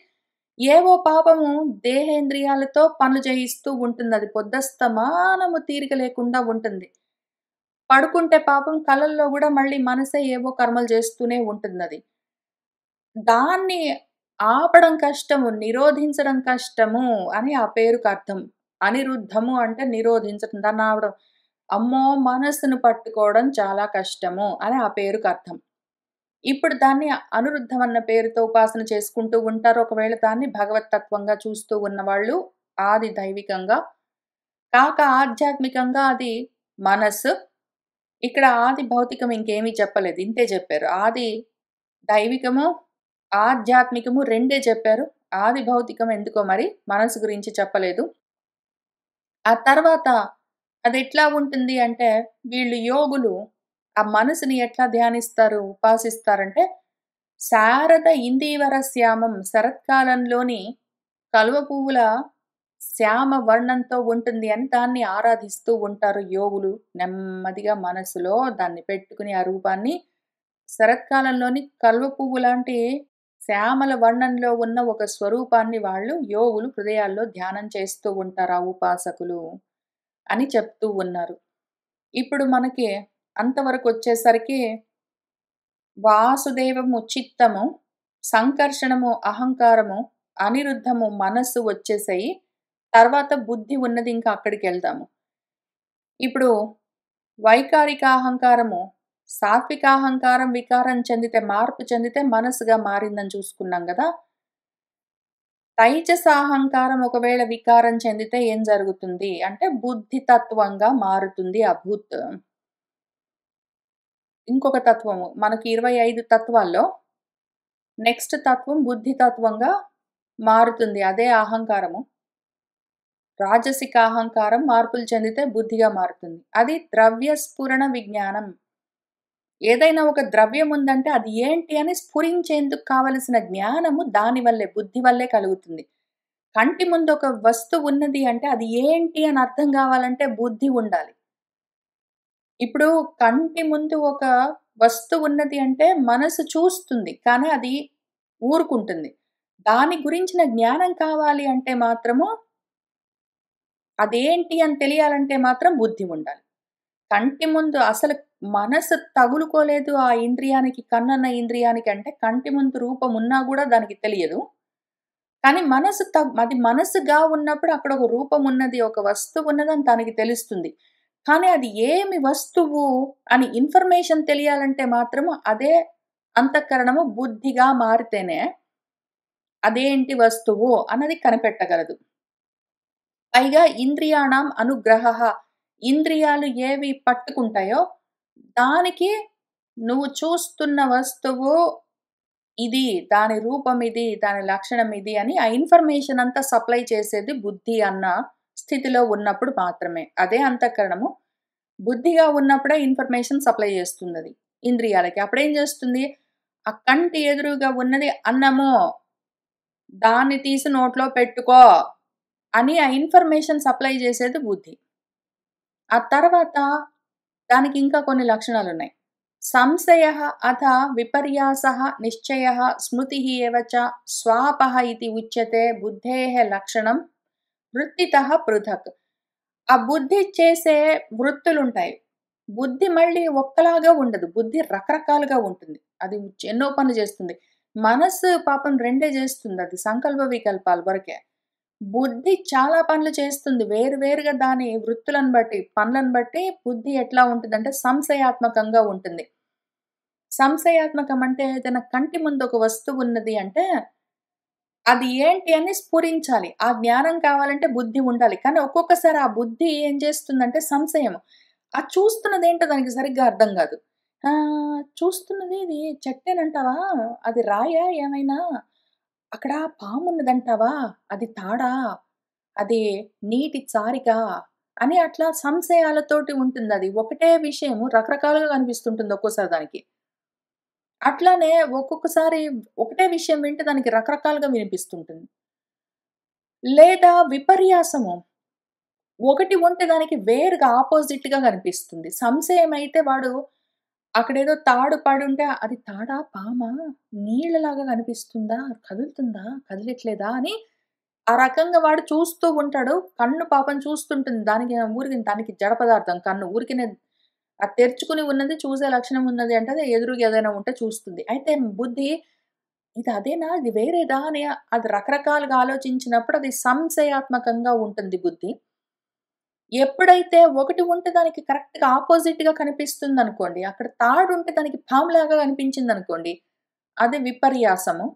ఏవో పాపము దేహేంద్రియాలతో పనులు చేయిస్తూ ఉంటుంది. అది పొద్దస్తమానము తీరిక లేకుండా ఉంటుంది. పడుకుంటే పాపం కలల్లో గూడా మళ్ళీ మనసే ఏవో కర్మలు చేస్తూనే ఉంటుందది. దాన్ని ఆపడం కష్టము, నిరోధించడం కష్టము అని ఆ పేరుకర్థం. అనిరుద్ధము అంటే నిరోధించడం, దాన్నాపడం. అమ్మో! మనస్సును పట్టుకోవడం చాలా కష్టము అని ఆ పేరుకర్థం. ఇప్పుడు దాన్ని అనురుద్ధం అన్న పేరుతో ఉపాసన చేసుకుంటూ ఉంటారు. ఒకవేళ దాన్ని భగవత్ తత్వంగా చూస్తూ ఉన్నవాళ్ళు ఆది దైవికంగా కాక ఆధ్యాత్మికంగా అది మనస్సు. ఇక్కడ ఆది భౌతికం ఇంకేమీ చెప్పలేదు. ఇంతే చెప్పారు. ఆది దైవికము, ఆధ్యాత్మికము రెండే చెప్పారు. ఆది భౌతికం ఎందుకో మరి మనసు గురించి చెప్పలేదు. ఆ తర్వాత అదెట్లా ఉంటుంది అంటే, వీళ్ళు యోగులు ఆ మనసుని ఎట్లా ధ్యానిస్తారు, ఉపాసిస్తారంటే, శారద ఇందీవర శ్యామం శరత్కాలంలోని కలువ పువ్వుల శ్యామ వర్ణంతో ఉంటుంది అని దాన్ని ఆరాధిస్తూ ఉంటారు యోగులు. నెమ్మదిగా మనసులో దాన్ని పెట్టుకుని ఆ రూపాన్ని శరత్కాలంలోని కలువ పువ్వు లాంటి శ్యామల వర్ణంలో ఉన్న ఒక స్వరూపాన్ని వాళ్ళు యోగులు హృదయాల్లో ధ్యానం చేస్తూ ఉంటారు ఆ ఉపాసకులు అని చెప్తూ ఉన్నారు. ఇప్పుడు మనకి అంతవరకొచ్చేసరికి వాసుదేవము చిత్తము, సంకర్షణము అహంకారము, అనిరుద్ధము మనస్సు వచ్చేసాయి. తర్వాత బుద్ధి ఉన్నది ఇంకా అక్కడికెళ్దాము. ఇప్పుడు వైకారికాహంకారము, సాత్వికాహంకారం వికారం చెందితే మార్పు చెందితే మనస్సుగా మారిందని చూసుకున్నాం గదా! తైజసాహంకారం ఒకవేళ వికారం చెందితే ఏం జరుగుతుంది అంటే బుద్ధి తత్వంగా మారుతుంది అభూత్. ఇంకొక తత్వము మనకి 25 తత్వాల్లో నెక్స్ట్ తత్వం బుద్ధి తత్వంగా మారుతుంది. అదే అహంకారము. రాజసిక అహంకారం మార్పులు చెందితే బుద్ధిగా మారుతుంది. అది ద్రవ్య స్ఫురణ విజ్ఞానం. ఏదైనా ఒక ద్రవ్యం ఉందంటే అది ఏంటి అని స్ఫురించేందుకు కావలసిన జ్ఞానము దాని వల్లే, బుద్ధి వల్లే కలుగుతుంది. కంటి ముందు ఒక వస్తువు ఉన్నది అంటే అది ఏంటి అని అర్థం కావాలంటే బుద్ధి ఉండాలి. ఇప్పుడు కంటి ముందు ఒక వస్తువు ఉన్నది అంటే మనసు చూస్తుంది. కానీ అది ఊరుకుంటుంది. దాని గురించిన జ్ఞానం కావాలి అంటే మాత్రము అదేంటి అని తెలియాలంటే మాత్రం బుద్ధి ఉండాలి. కంటి ముందు అసలు మనసు తగులుకోలేదు ఆ ఇంద్రియానికి, కన్నన్న ఇంద్రియానికి అంటే కంటి ముందు రూపం ఉన్నా గూడా దానికి తెలియదు. కానీ మనసు అది మనసుగా ఉన్నప్పుడు అక్కడ ఒక రూపం ఉన్నది, ఒక వస్తువు ఉన్నదని దానికి తెలుస్తుంది. కానీ అది ఏమి వస్తువు అని ఇన్ఫర్మేషన్ తెలియాలంటే మాత్రము అదే అంతఃకరణము బుద్ధిగా మారితేనే అదేంటి వస్తువు అన్నది కనిపెట్టగలదు. పైగా ఇంద్రియాణం అనుగ్రహః ఇంద్రియాలు ఏవి పట్టుకుంటాయో దానికి నువ్వు చూస్తున్న వస్తువు ఇది, దాని రూపం ఇది, దాని లక్షణం ఇది అని ఆ ఇన్ఫర్మేషన్ అంతా సప్లై చేసేది బుద్ధి అన్న స్థితిలో ఉన్నప్పుడు మాత్రమే. అదే అంతఃకరణము. బుద్ధిగా ఉన్నప్పుడే ఇన్ఫర్మేషన్ సప్లై చేస్తుందది ఇంద్రియాలకి. అప్పుడేం చేస్తుంది? ఆ కంటి ఎదురుగా ఉన్నది అన్నము, దాన్ని తీసి నోట్లో పెట్టుకో అని ఆ ఇన్ఫర్మేషన్ సప్లై చేసేది బుద్ధి. ఆ తర్వాత దానికి ఇంకా కొన్ని లక్షణాలున్నాయి. సంశయః అథ విపర్యాసః నిశ్చయః స్మృతిః ఏవ చ స్వాపః ఇతి ఉచ్యతే బుద్ధేః లక్షణం వృత్తితః పృథక్. ఆ బుద్ధి చేసే వృత్తులుంటాయి. బుద్ధి మళ్ళీ ఒక్కలాగా ఉండదు. బుద్ధి రకరకాలుగా ఉంటుంది. అది ఎన్నో పనులు చేస్తుంది. మనస్సు పాపం రెండే చేస్తుంది. అది సంకల్ప వికల్పాల వరకే. బుద్ధి చాలా పనులు చేస్తుంది. వేరు వేరుగా దాని వృత్తులను బట్టి, పనులను బట్టి బుద్ధి ఎట్లా ఉంటుందంటే సంశయాత్మకంగా ఉంటుంది. సంశయాత్మకం అంటే ఏదైనా కంటి ముందు ఒక వస్తువు ఉన్నది అంటే అది ఏంటి అని స్ఫురించాలి. ఆ జ్ఞానం కావాలంటే బుద్ధి ఉండాలి. కానీ ఒక్కొక్కసారి ఆ బుద్ధి ఏం చేస్తుందంటే సంశయం. ఆ చూస్తున్నదేంటో దానికి సరిగ్గా అర్థం గాదు. చూస్తున్నది ఇది చెట్టేనంటావా? అది రాయా ఏమైనా? అక్కడ పామున్నదంటావా? అది తాడా? అది నీటి చారికా? అని అట్లా సంశయాలతోటి ఉంటుందది. ఒకటే విషయము రకరకాలుగా కనిపిస్తుంటుంది ఒక్కోసారి దానికి. అట్లానే ఒక్కొక్కసారి ఒకటే విషయం వింటే దానికి రకరకాలుగా వినిపిస్తుంటుంది. లేదా విపర్యాసము. ఒకటి ఉంటే దానికి వేరుగా అపోజిట్‌గా కనిపిస్తుంది. సంశయం అయితే వాడు అక్కడేదో తాడు పడుంటే అది తాడా? పామా? నీళ్ళలాగా కనిపిస్తుందా? కదులుతుందా? కదిలట్లేదా? అని ఆ రకంగా వాడు చూస్తూ ఉంటాడు. కన్ను పాపం చూస్తుంటుంది. దానికి ఊరికే దానికి జడ పదార్థం కన్ను. ఊరికినే అది తెరుచుకుని ఉన్నది చూసే లక్షణం ఉన్నది అంటే అది ఎదురుగా ఏదైనా ఉంటే చూస్తుంది. అయితే బుద్ధి ఇది అదేనా? ఇది వేరేదా? అని అది రకరకాలుగా ఆలోచించినప్పుడు అది సంశయాత్మకంగా ఉంటుంది బుద్ధి. ఎప్పుడైతే ఒకటి ఉంటే దానికి కరెక్ట్‌గా అపోజిట్‌గా కనిపిస్తుందనుకోండి. అక్కడ తాడుంటే దానికి పాములాగా కనిపించిందనుకోండి. అది విపర్యాసము.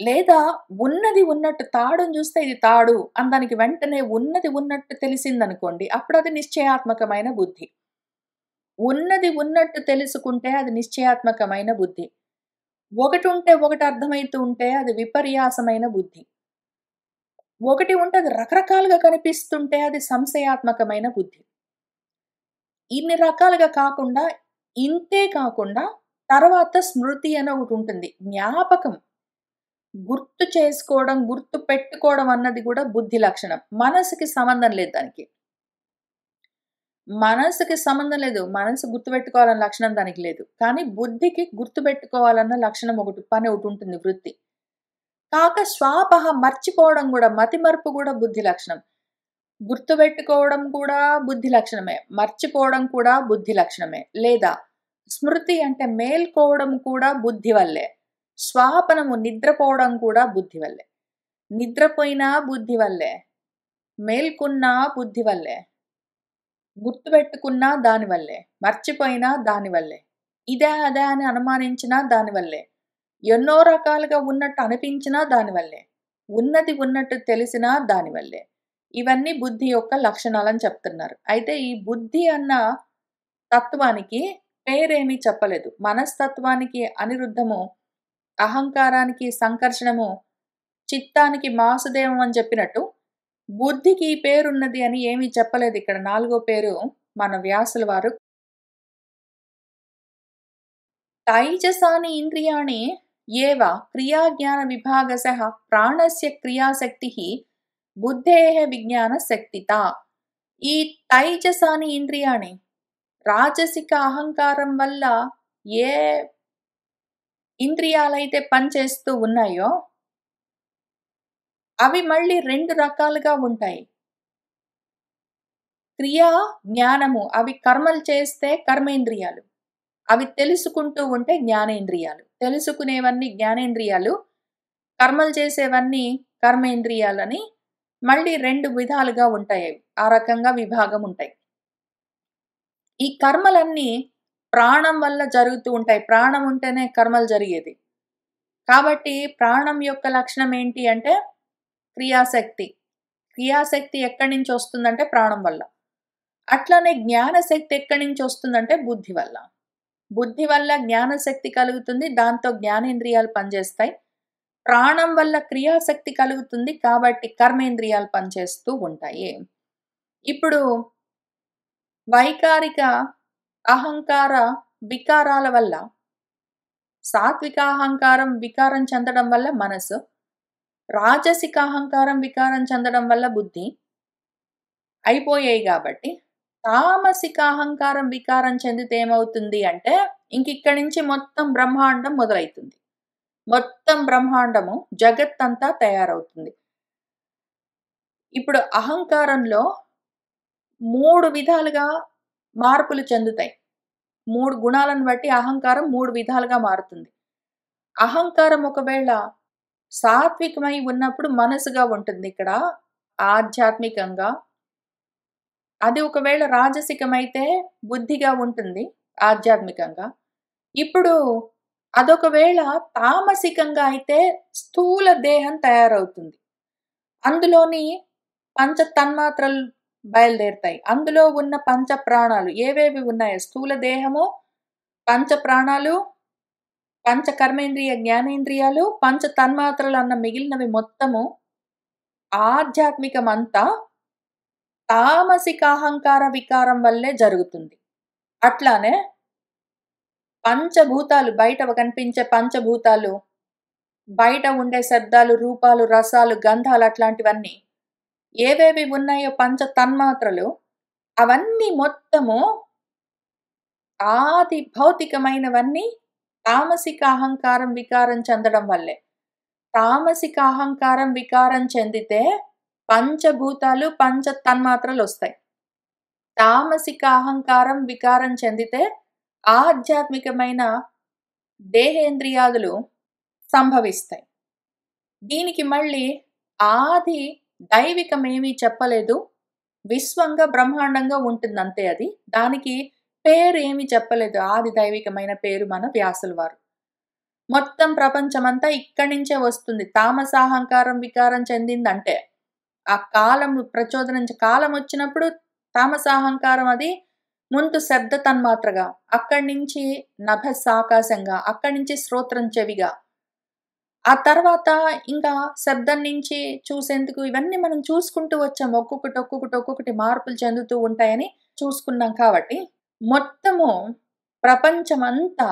లేదా ఉన్నది ఉన్నట్టు తాడుని చూస్తే ఇది తాడు అని దానికి వెంటనే ఉన్నది ఉన్నట్టు తెలిసిందనుకోండి. అప్పుడది నిశ్చయాత్మకమైన బుద్ధి. ఉన్నది ఉన్నట్టు తెలుసుకుంటే అది నిశ్చయాత్మకమైన బుద్ధి. ఒకటుంటే ఒకటి అర్థమైతూ ఉంటే అది విపర్యాసమైన బుద్ధి. ఒకటి ఉంటే అది రకరకాలుగా కనిపిస్తుంటే అది సంశయాత్మకమైన బుద్ధి. ఇన్ని రకాలుగా కాకుండా, ఇంతే కాకుండా తర్వాత స్మృతి అని ఒకటుంటుంది. జ్ఞాపకం. గుర్తు చేసుకోవడం, గుర్తు పెట్టుకోవడం అన్నది కూడా బుద్ధి లక్షణం. మనసుకి సంబంధం లేదు దానికి. మనసుకి సంబంధం లేదు. మనసు గుర్తుపెట్టుకోవాలన్న లక్షణం దానికి లేదు. కానీ బుద్ధికి గుర్తుపెట్టుకోవాలన్న లక్షణం పని ఒకటుంటుంది వృత్తి. కాక స్వాపహ మర్చిపోవడం కూడా, మతిమరుపు కూడా బుద్ధి లక్షణం. గుర్తుపెట్టుకోవడం కూడా బుద్ధి లక్షణమే. మర్చిపోవడం కూడా బుద్ధి లక్షణమే. లేదా స్మృతి అంటే మేల్కోవడం కూడా బుద్ధి వల్లే. స్వాపనము నిద్రపోవడం కూడా బుద్ధి వల్లే. నిద్రపోయినా బుద్ధి వల్లే. మేల్కున్నా బుద్ధి వల్లే. గుర్తుపెట్టుకున్నా దానివల్లే. మర్చిపోయినా దానివల్లే. ఇదే అదే అని అనుమానించినా దానివల్లే. ఎన్నో రకాలుగా ఉన్నట్టు అనిపించినా దానివల్లే. ఉన్నది ఉన్నట్టు తెలిసినా దానివల్లే. ఇవన్నీ బుద్ధి యొక్క లక్షణాలని చెప్తున్నారు. అయితే ఈ బుద్ధి అన్న తత్వానికి పేరేమీ చెప్పలేదు. మనస్తత్వానికి అనిరుద్ధము, అహంకారానికి సంకర్షణము, చిత్తానికి వాసుదేవం అని చెప్పినట్టు బుద్ధికి ఈ పేరున్నది అని ఏమీ చెప్పలేదు. ఇక్కడ 4వ పేరు మన వ్యాసుల వారు తైజసాని ఇంద్రియాణి ఏవ క్రియాజ్ఞాన విభాగశః ప్రాణస్య క్రియాశక్తిః బుద్ధేః విజ్ఞాన శక్తిత. ఈ తైజసాని ఇంద్రియాణి రాజసిక అహంకారం వల్ల ఏ ఇంద్రియాలైతే పనిచేస్తూ ఉన్నాయో అవి మళ్ళీ 2 రకాలుగా ఉంటాయి. క్రియా, జ్ఞానము. అవి కర్మలు చేస్తే కర్మేంద్రియాలు. అవి తెలుసుకుంటూ ఉంటే జ్ఞానేంద్రియాలు. తెలుసుకునేవన్నీ జ్ఞానేంద్రియాలు, కర్మలు చేసేవన్నీ కర్మేంద్రియాలని మళ్ళీ 2 విధాలుగా ఉంటాయి. ఆ రకంగా విభాగం ఉంటాయి. ఈ కర్మలన్నీ ప్రాణం వల్ల జరుగుతూ ఉంటాయి. ప్రాణం ఉంటేనే కర్మలు జరిగేది. కాబట్టి ప్రాణం యొక్క లక్షణం ఏంటి అంటే క్రియాశక్తి. క్రియాశక్తి ఎక్కడి నుంచి వస్తుందంటే ప్రాణం వల్ల. అట్లనే జ్ఞానశక్తి ఎక్కడి నుంచి వస్తుందంటే బుద్ధి వల్ల. బుద్ధి వల్ల జ్ఞానశక్తి కలుగుతుంది. దాంతో జ్ఞానేంద్రియాలు పనిచేస్తాయి. ప్రాణం వల్ల క్రియాశక్తి కలుగుతుంది. కాబట్టి కర్మేంద్రియాలు పనిచేస్తూ ఉంటాయి. ఇప్పుడు వైకారిక అహంకార వికారాల వల్ల, సాత్విక అహంకారం వికారం చెందడం వల్ల మనసు, రాజసిక అహంకారం వికారం చెందడం వల్ల బుద్ధి అయిపోయాయి. కాబట్టి తామసిక అహంకారం వికారం చెందితే ఏమవుతుంది అంటే ఇక్కడి నుంచి మొత్తం బ్రహ్మాండం మొదలవుతుంది. మొత్తం బ్రహ్మాండము జగత్తంతా తయారవుతుంది. ఇప్పుడు అహంకారంలో 3 విధాలుగా మార్పులు చెందుతాయి. 3 గుణాలను బట్టి అహంకారం 3 విధాలుగా మారుతుంది. అహంకారం ఒకవేళ సాత్వికమై ఉన్నప్పుడు మనసుగా ఉంటుంది ఇక్కడ ఆధ్యాత్మికంగా. అది ఒకవేళ రాజసికమైతే బుద్ధిగా ఉంటుంది ఆధ్యాత్మికంగా. ఇప్పుడు అదొకవేళ తామసికంగా అయితే స్థూల దేహం తయారవుతుంది. అందులోని పంచ తన్మాత్రలు బయలుదేరుతాయి. అందులో ఉన్న పంచ ప్రాణాలు ఏవేవి ఉన్నాయో స్థూల దేహము, పంచ ప్రాణాలు, పంచ కర్మేంద్రియ జ్ఞానేంద్రియాలు, పంచ తన్మాత్రలు అన్న మిగిలినవి మొత్తము ఆధ్యాత్మికమంతా తామసిక అహంకార వికారం వల్లే జరుగుతుంది. అట్లానే పంచభూతాలు బయట కనిపించే పంచభూతాలు, బయట ఉండే శబ్దాలు, రూపాలు, రసాలు, గంధాలు అట్లాంటివన్నీ ఏవేవి ఉన్నాయో పంచ తన్మాత్రలు అవన్నీ మొత్తము ఆది భౌతికమైనవన్నీ తామసిక అహంకారం వికారం చెందడం వల్లే. తామసిక అహంకారం వికారం చెందితే పంచభూతాలు, పంచ తన్మాత్రలు వస్తాయి. తామసిక అహంకారం వికారం చెందితే ఆధ్యాత్మికమైన దేహేంద్రియాదులు సంభవిస్తాయి. దీనికి మళ్ళీ ఆది దైవికమేమీ చెప్పలేదు. విశ్వంగా బ్రహ్మాండంగా ఉంటుంది అంతే అది. దానికి పేరు ఏమి చెప్పలేదు. ఆది దైవికమైన పేరు మన వ్యాసుల వారు. మొత్తం ప్రపంచమంతా ఇక్కడి నుంచే వస్తుంది. తామసాహంకారం వికారం చెందిందంటే. ఆ కాలము ప్రచోదనం నుంచి కాలమొచ్చినప్పుడు తామసాహంకారం అది ముందు శబ్ద తన్మాత్రగా, అక్కడి నుంచి నభస్ ఆకాశంగా, అక్కడి నుంచి శ్రోత్రం చెవిగా, ఆ తర్వాత ఇంకా శబ్దం నుంచి చూసేందుకు ఇవన్నీ మనం చూసుకుంటూ వచ్చాం. ఒక్కొక్కటి మార్పులు చెందుతూ ఉంటాయని చూసుకున్నాం కాబట్టి, మొత్తము ప్రపంచమంతా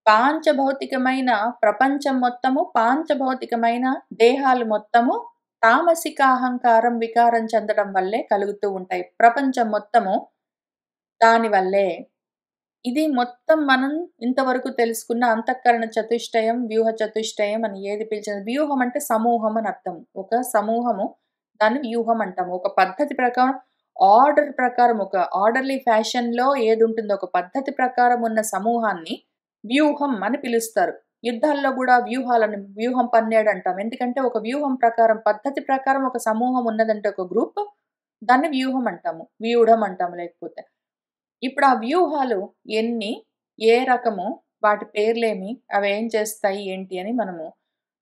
పాంచభౌతికమైన ప్రపంచం మొత్తము, పాంచభౌతికమైన దేహాలు మొత్తము తామసిక అహంకారం, వికారం చెందడం వల్లే కలుగుతూ ఉంటాయి. ప్రపంచం మొత్తము దాని వల్లే. ఇది మొత్తం మనం ఇంతవరకు తెలుసుకున్న అంతఃకరణ చతుష్టయం, వ్యూహ చతుష్టయం అని ఏది పిలిచినా వ్యూహం అంటే సమూహం అని అర్థం. ఒక సమూహము దాన్ని వ్యూహం అంటాము. ఒక పద్ధతి ప్రకారం ఆర్డర్ ప్రకారం ఒక ఆర్డర్‌లీ ఫ్యాషన్‌లో ఏదుంటుందో ఒక పద్ధతి ప్రకారం ఉన్న సమూహాన్ని వ్యూహం అని పిలుస్తారు. యుద్ధాల్లో గూడా వ్యూహం పన్నేడంటాం. ఎందుకంటే ఒక వ్యూహం ప్రకారం పద్ధతి ప్రకారం ఒక సమూహం ఉన్నదంటే ఒక గ్రూప్ దాన్ని వ్యూహం అంటాము. వ్యూఢం అంటాము లేకపోతే. ఇప్పుడు ఆ వ్యూహాలు ఎన్ని? ఏ రకము? వాటి పేర్లేమి? అవేం చేస్తాయి? ఏంటి? అని మనము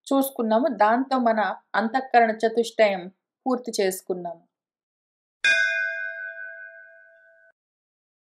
చూసుకున్నాము. దాంతో మన అంతఃకరణ చతుష్టయం పూర్తి చేసుకున్నాము.